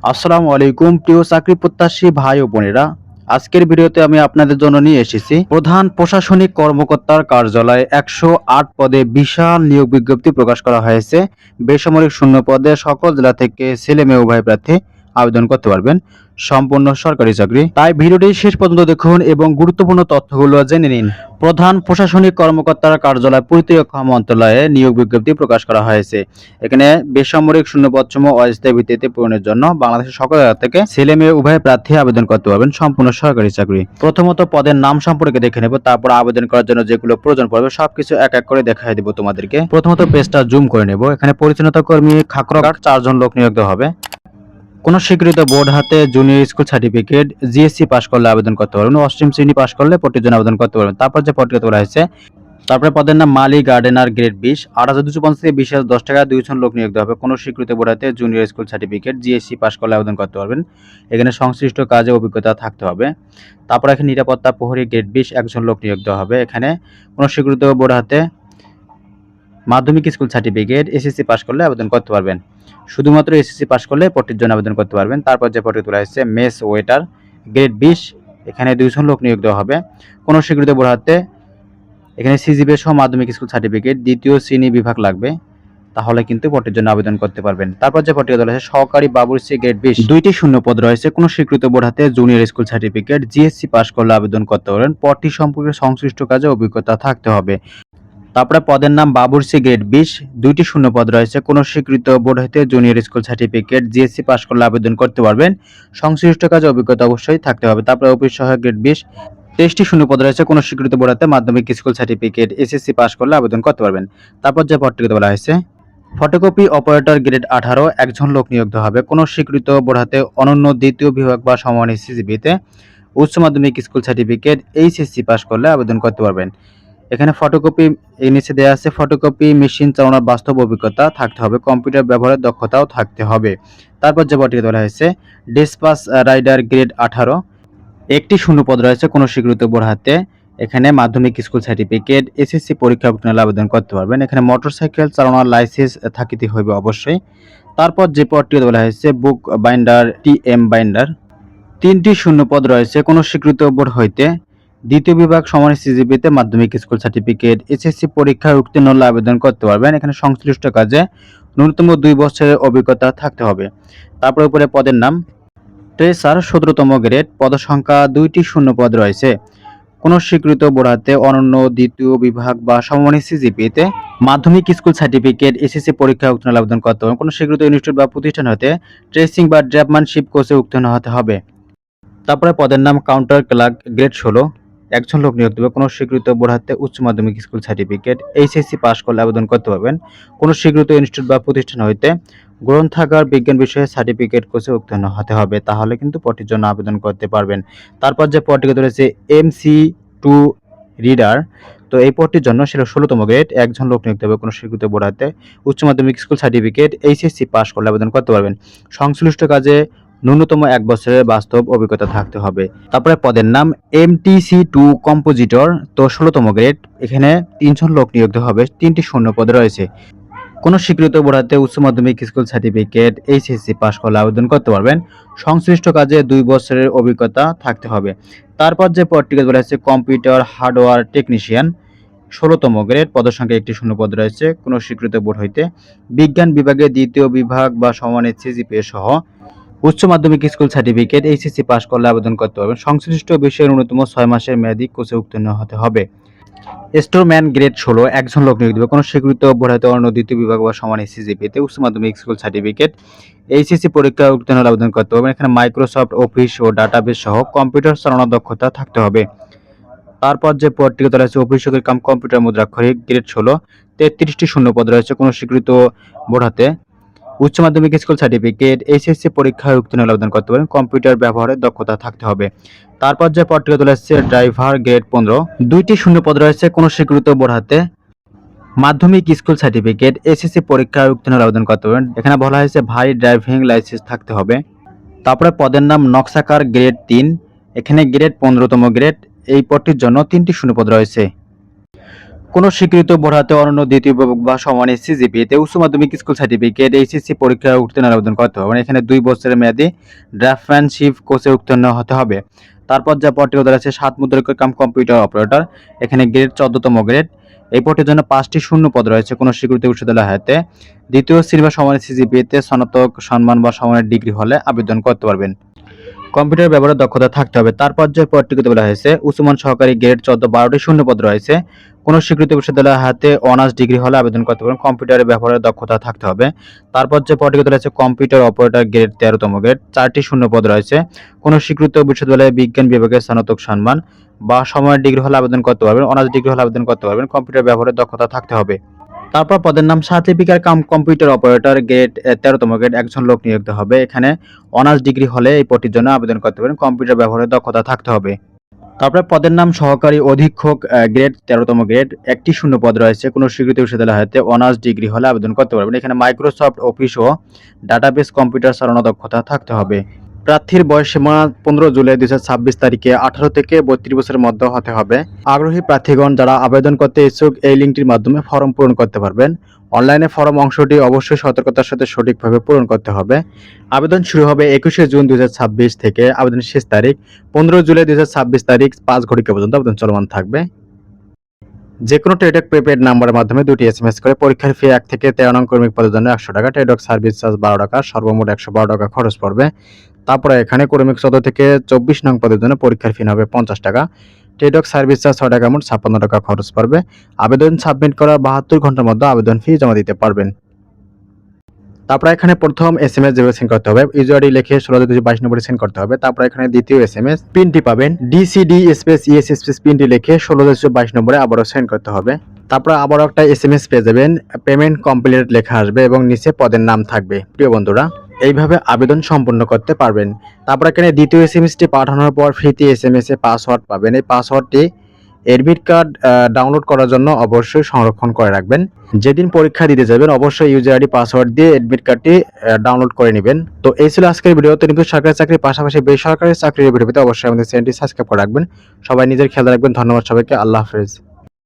আসসালামু আলাইকুম প্রিয় চাকরি প্রত্যাশী ভাই ও বোনেরা। আজকের ভিডিওতে আমি আপনাদের জন্য নিয়ে এসেছি প্রধান প্রশাসনিক কর্মকর্তার কার্যালয়ে 108 পদে বিশাল নিয়োগ বিজ্ঞপ্তি প্রকাশ করা হয়েছে। বেসামরিক শূন্য পদে সকল জেলা থেকে ছেলে মেয়ে উভয় প্রার্থী আবেদন করতে পারবেন। সম্পূর্ণ সরকারি চাকরি, তাই ভিডিওটি শেষ পর্যন্ত দেখুন এবং গুরুত্বপূর্ণ তথ্যগুলো জেনে নিন। প্রধান প্রশাসনিক কর্মকর্তার কার্যালয় প্রতিরক্ষা মন্ত্রণালয়ে নিয়োগ বিজ্ঞপ্তি প্রকাশ করা হয়েছে। এখানে বেসামরিক শূন্যপদসমূহ অস্থায়ী ভিত্তিতে পূরণের জন্য বাংলাদেশের সকল জায়গা থেকে ছেলে মেয়ে উভয় প্রার্থী আবেদন করতে পারবেন। সম্পূর্ণ সরকারি চাকরি। প্রথমত পদের নাম সম্পর্কে দেখে নেব, তারপর আবেদন করার জন্য যেগুলো প্রয়োজন পড়বে সবকিছু এক এক করে দেখাই দেবো তোমাদেরকে। প্রথমত পেজটা জুম করে নেব। এখানে পরিচ্ছন্নতা কর্মী খাকরঘাট 4 জন লোক নিয়োগ দেওয়া হবে। কোন স্বীকৃত বোর্ড হাতে junior school certificate, GSC pass করলে আবেদন করতে পারবেন। অষ্টম শ্রেণী পাস করলে পটির জন্য আবেদন করতে পারবেন। তারপর যে পদটি তোলা হয়েছে, তারপরে পদের নাম মালি গার্ডেনার গ্রেড 20, 8,250 থেকে 20,010 টাকা 2 জন লোক নিয়োগ দেওয়া হবে। কোন স্বীকৃত বোর্ড হাতে junior school certificate, GSC pass করলে আবেদন করতে পারবেন। এখানে সংশ্লিষ্ট কাজে অভিজ্ঞতা থাকতে হবে। তারপর এখানে নিরাপত্তা প্রহরী গ্রেড 20 একজন লোক নিয়োগ দেওয়া হবে। এখানে কোন স্বীকৃত বোর্ড হাতে মাধ্যমিক স্কুল সার্টিফিকেট, এসএসসি পাস করলে আবেদন করতে পারবেন। শুধুমাত্র এসএসসি পাস করলে পটির জন্য আবেদন করতে পারবেন। তারপর যে পদটি তোলা হয়েছে মেস ওয়েটার গ্রেড 20, এখানে 2 জন লোক নিয়োগ দেওয়া হবে। কোন স্বীকৃত বোর্ড হাতে এখানে সিজিপিএ সহ মাধ্যমিক স্কুল সার্টিফিকেট, দ্বিতীয় শ্রেণী বিভাগ লাগবে, তাহলে কিন্তু পটির জন্য আবেদন করতে পারবেন। তারপর যে পদটি তোলা হয়েছে সহকারী বাবুর্চি গ্রেড 20, 2টি শূন্য পদ রয়েছে। কোন স্বীকৃত বোর্ড হাতে junior school certificate, GSC pass করলে আবেদন করতে পারবেন। পদটি সম্পর্কে সংশ্লিষ্ট কাজে অভিজ্ঞতা থাকতে হবে। তারপরে পদের নাম বাবুর্চি গ্রেড 20, 2টি শূন্য পদ রয়েছে। কোন স্বীকৃত বোর্ড হতে junior school certificate, GSC pass করলে আবেদন করতে পারবেন। সংশ্লিষ্ট কাজে অভিজ্ঞতা অবশ্যই থাকতে হবে। তারপরে অফিস সহায়ক গ্রেড 20, 23টি শূন্য পদ রয়েছে। কোন স্বীকৃত বোর্ড হতে মাধ্যমিক স্কুল সার্টিফিকেট, এসএসসি পাস করলে আবেদন করতে পারবেন। তারপর যে পদটিতে বলা হয়েছে ফটোকপি অপারেটর গ্রেড 18, একজন লোক নিয়োগ দেওয়া হবে। কোন স্বীকৃত বোর্ড হাতে অনন্য দ্বিতীয় বিভাগ বা সমমানের সিজিপিতে উচ্চ মাধ্যমিক স্কুল সার্টিফিকেট, এইচএসসি পাস করলে আবেদন করতে পারবেন। এখানে ফটোকপি নিচে দেওয়া আছে, ফটোকপি মেশিন চালানোর বাস্তব অভিজ্ঞতা থাকতে হবে। কম্পিউটার ব্যবহারের দক্ষতাও থাকতে হবে। তারপর যে পদটি তোলা হয়েছে ডিসপাস রাইডার গ্রেড 18, একটি শূন্য পদ রয়েছে। কোন স্বীকৃত বোর্ড হাতে এখানে মাধ্যমিক স্কুল সার্টিফিকেট, এসএসসি পরীক্ষা উত্তীর্ণ হলে আবেদন করতে পারবেন। এখানে মোটরসাইকেল চালানোর লাইসেন্স থাকিতে হইবে অবশ্যই। তারপর যে পদটি তোলা হয়েছে বুক বাইন্ডার টিএম বাইন্ডার, 3টি শূন্য পদ রয়েছে। কোন স্বীকৃত বোর্ড হইতে দ্বিতীয় বিভাগ সমান সিজিপিতে মাধ্যমিক স্কুল সার্টিফিকেট, এসএসসি পরীক্ষায় উত্তীর্ণ হলে আবেদন করতে পারবেন। এখানে সংশ্লিষ্ট কাজে ন্যূনতম 2 বছরের অভিজ্ঞতা থাকতে হবে। তারপর উপরে পদের নাম ট্রেসার 17তম গ্রেড, পদ সংখ্যা 2টি শূন্য পদ রয়েছে। কোন স্বীকৃত বোর্ড হাতে অনন্য দ্বিতীয় বিভাগ বা সমমানের সিজিপিতে মাধ্যমিক স্কুল সার্টিফিকেট, এসএসসি পরীক্ষায় উত্তীর্ণ হলে আবেদন করতে হবে। কোন স্বীকৃত ইনস্টিটিউট বা প্রতিষ্ঠান হতে ট্রেসিং বা ড্রাফটম্যানশিপ কোর্সে উত্তীর্ণ হতে হবে। তারপরে পদের নাম কাউন্টার ক্লার্ক গ্রেড 16, একজন লোক নিয়োগ দেবে। কোনো স্বীকৃত বোর্ড হাতে উচ্চ মাধ্যমিক স্কুল সার্টিফিকেট, এইচএসসি পাস করলে আবেদন করতে পারবেন। কোনো স্বীকৃত ইনস্টিটিউট বা প্রতিষ্ঠান হইতে গ্রন্থাগার বিজ্ঞান বিষয়ে সার্টিফিকেট কোর্সে উত্তীর্ণ হতে হবে, তাহলে কিন্তু পদটির জন্য আবেদন করতে পারবেন। তারপর যে পদটিকে ধরেছে MC2 রিডার, তো এই পদটির জন্য সেটা 16তম গ্রেড, একজন লোক নিয়োগ দেবে। কোনো স্বীকৃত বোর্ড হাতে উচ্চ মাধ্যমিক স্কুল সার্টিফিকেট, এইচএসসি পাস করলে আবেদন করতে পারবেন। সংশ্লিষ্ট কাজে ন্যূনতম 1 বছরের বাস্তব অভিজ্ঞতা থাকতে হবে। তারপরে পদের নাম MTC2 কম্পোজিটর, তো 16তম গ্রেড, এখানে 3 জন লোক নিয়োগ দেওয়া হবে। 3টি শূন্য পদ রয়েছে। কোন স্বীকৃত বোর্ড হাতে উচ্চ মাধ্যমিক স্কুল সার্টিফিকেট, এইচএসসি পাস করলে আবেদন করতে পারবেন। সংশ্লিষ্ট কাজে 2 বছরের অভিজ্ঞতা থাকতে হবে। তারপর যে পদটিকে বলা হচ্ছে কম্পিউটার হার্ডওয়্যার টেকনিশিয়ান, 16তম গ্রেড, পদের সংখ্যা 1টি শূন্য পদ রয়েছে। কোন স্বীকৃত বোর্ড হইতে বিজ্ঞান বিভাগে দ্বিতীয় বিভাগ বা সমমানের সিজিপিএ সহ উচ্চ মাধ্যমিক স্কুল সার্টিফিকেট, এইচএসসি পাস করলে আবেদন করতে পারবেন। সংশ্লিষ্ট বিষয়ের ন্যূনতম 6 মাসের মেয়াদী কোর্সে উত্তীর্ণ হতে হবে। স্টোরম্যান গ্রেড 16, একজন লোক নিয়োগ দেবে। কোনো স্বীকৃত বোর্ড হতে অন্য দ্বিতীয় বিভাগ বা সমান সিজিপিতে উচ্চ মাধ্যমিক স্কুল সার্টিফিকেট, এইচএসসি পরীক্ষা উত্তীর্ণ হলে আবেদন করতে হবে। এখানে মাইক্রোসফট অফিস ও ডাটাবেস সহ কম্পিউটার চালানোর দক্ষতা থাকতে হবে। তারপর যে পদটিকে তোলা হয়েছে অফিসকের কাম কম্পিউটার মুদ্রাক্ষরিক গ্রেড 16, 33টি শূন্য পদ রয়েছে। কোনো স্বীকৃত বোর্ড হাতে উচ্চ মাধ্যমিক স্কুল সার্টিফিকেট, এইচএসসি পরীক্ষায় উত্তীর্ণ হলে আবেদন করতে পারেন। কম্পিউটার ব্যবহারের দক্ষতা থাকতে হবে। তারপর যে পদটিকে তোলা হচ্ছে ড্রাইভার গ্রেড 15, 2টি শূন্য পদ রয়েছে। কোনো স্বীকৃত বোর্ড হাতে মাধ্যমিক স্কুল সার্টিফিকেট, এসএসসি পরীক্ষায় উত্তীর্ণ হলে আবেদন করতে পারেন। এখানে বলা হয়েছে ভাই ড্রাইভিং লাইসেন্স থাকতে হবে। তারপরে পদের নাম নকশাকার গ্রেড 3, এখানে গ্রেড 15তম গ্রেড, এই পদটির জন্য 3টি শূন্য পদ রয়েছে। কোনো স্বীকৃত বোর্ড হতে অনন্য দ্বিতীয় বিভাগ বা সমানের সিজিপিএতে উচ্চ মাধ্যমিক স্কুল সার্টিফিকেট এইচএসসি পরীক্ষায় উত্তীর্ণের আবেদন করতে হবে। মানে এখানে 2 বছরের মেয়াদী ড্রাফটম্যানশিপ কোর্সে উত্তীর্ণ হতে হবে। তারপর যে পদটি আছে 7 মুদ্রাক্ষর কাম কম্পিউটার অপারেটর, এখানে গ্রেড 14তম গ্রেড। এই পদের জন্য 5টি শূন্য পদ রয়েছে কোনো স্বীকৃত বিশ্ববিদ্যালয় হতে দ্বিতীয় শ্রেণী বা সমানের সিজিপিএতে স্নাতক সম্মান বা সমানের ডিগ্রি হলে আবেদন করতে পারবেন। কম্পিউটার ব্যবহারের দক্ষতা থাকতে হবে। তারপর যে পদটিতে বলা হয়েছে উচ্চমান সহকারী গ্রেড 14 12টি শূন্য পদ রয়েছে কোনো স্বীকৃত বিশ্ববিদ্যালয় হাতে অনার্স ডিগ্রি হলে আবেদন করতে পারেন। কম্পিউটারের ব্যবহারের দক্ষতা থাকতে হবে। তারপর যে পদটিতে রয়েছে কম্পিউটার অপারেটর গ্রেড 13তম গ্রেড 4টি শূন্য পদ রয়েছে কোনো স্বীকৃত বিশ্ববিদ্যালয়ে বিজ্ঞান বিভাগে স্নাতক সম্মান বা সময়ের ডিগ্রি হলে আবেদন করতে পারবেন। অনার্স ডিগ্রি হলে আবেদন করতে পারবেন। কম্পিউটার ব্যবহারের দক্ষতা থাকতে হবে। তারপর পদের নাম certificate cum computer operator grade 13তম গ্রেড একজন লোক নিয়োগ হবে। এখানে অনার্স ডিগ্রি হলে এই পদের জন্য আবেদন করতে পারেন। কম্পিউটার ব্যবহারের দক্ষতা থাকতে হবে। তারপরে পদের নাম সহকারী অধীক্ষক গ্রেড 13তম গ্রেড একটি শূন্য পদ রয়েছে কোনো স্বীকৃত বিশ্ববিদ্যালয় হতে অনার্স ডিগ্রি হলে আবেদন করতে পারবেন। এখানে মাইক্রোসফট অফিস ও ডাটাবেস কম্পিউটার চালানোর দক্ষতা থাকতে হবে। প্রার্থীর বয়সসীমা 15 জুলাই 2026 তারিখে 18 থেকে 32 বছরের মধ্যে হতে হবে। আগ্রহী প্রার্থীগণ যারা আবেদন করতে ইচ্ছুক এই লিঙ্কটির মাধ্যমে ফর্ম পূরণ করতে পারবেন। অনলাইনে ফর্ম অংশটি অবশ্যই সতর্কতার সাথে সঠিকভাবে পূরণ করতে হবে। আবেদন শুরু হবে 21শে জুন 2026 থেকে আবেদনের শেষ তারিখ 15 জুলাই 2026 তারিখ 5 ঘটিকা পর্যন্ত আবেদন চলমান থাকবে। যে কোনো টেডক প্রিপেড নাম্বারের মাধ্যমে 2টি এসএমএস করে পরীক্ষার ফি 1 থেকে 13 নং কর্মী পদের জন্য 100 টাকা, টেডক সার্ভিস চার্জ 12 টাকা, সর্বমোট 112 টাকা খরচ পড়বে। তারপরে এখানে কর্মিক 14 থেকে 24 নং পদের জন্য পরীক্ষার ফি হবে 50 টাকা, টেডক সার্ভিস চার্জ 6 টাকা, মোট 56 টাকা খরচ পড়বে। আবেদন সাবমিট করার 72 ঘন্টার মধ্যে আবেদন ফি জমা দিতে পারবেন। তারপর এখানে প্রথম এসএমএস যেভাবে সেন্ড করতে হবে ইউজার আইডি লিখে 1622 নম্বরে সেন্ড করতে হবে। তারপর এখানে দ্বিতীয় এসএমএস পিনটি পাবেন ডিসিডি স্পেস ইএস স্পেস পিনটি লিখে 1622 নম্বরে আবারও সেন্ড করতে হবে। তারপর আবারও একটা এসএমএস পেয়ে যাবেন, পেমেন্ট কমপ্লিট লেখা আসবে এবং নিচে পদের নাম থাকবে। প্রিয় বন্ধুরা এইভাবে আবেদন সম্পন্ন করতে পারবেন। তারপর এখানে দ্বিতীয় এসএমএসটি পাঠানোর পর ফ্রিতে এসএমএস এ পাসওয়ার্ড পাবেন। এই পাসওয়ার্ডটি এডমিট কার্ড ডাউনলোড করার জন্য অবশ্যই সংরক্ষণ করে রাখবেন। যেদিন পরীক্ষা দিতে যাবেন অবশ্যই ইউজার আইডি পাসওয়ার্ড দিয়ে এডমিট কার্ডটি ডাউনলোড করে নেবেন। তো এই ছিল আজকের ভিডিও। তো নিয়মিত সরকারি চাকরির পাশাপাশি বেসরকারি চাকরির ভিডিও পেতে অবশ্যই আমাদের চ্যানেলটি সাবস্ক্রাইব করে রাখবেন। সবাই নিজের খেয়াল রাখবেন। ধন্যবাদ সবাইকে। আল্লাহ হাফেজ।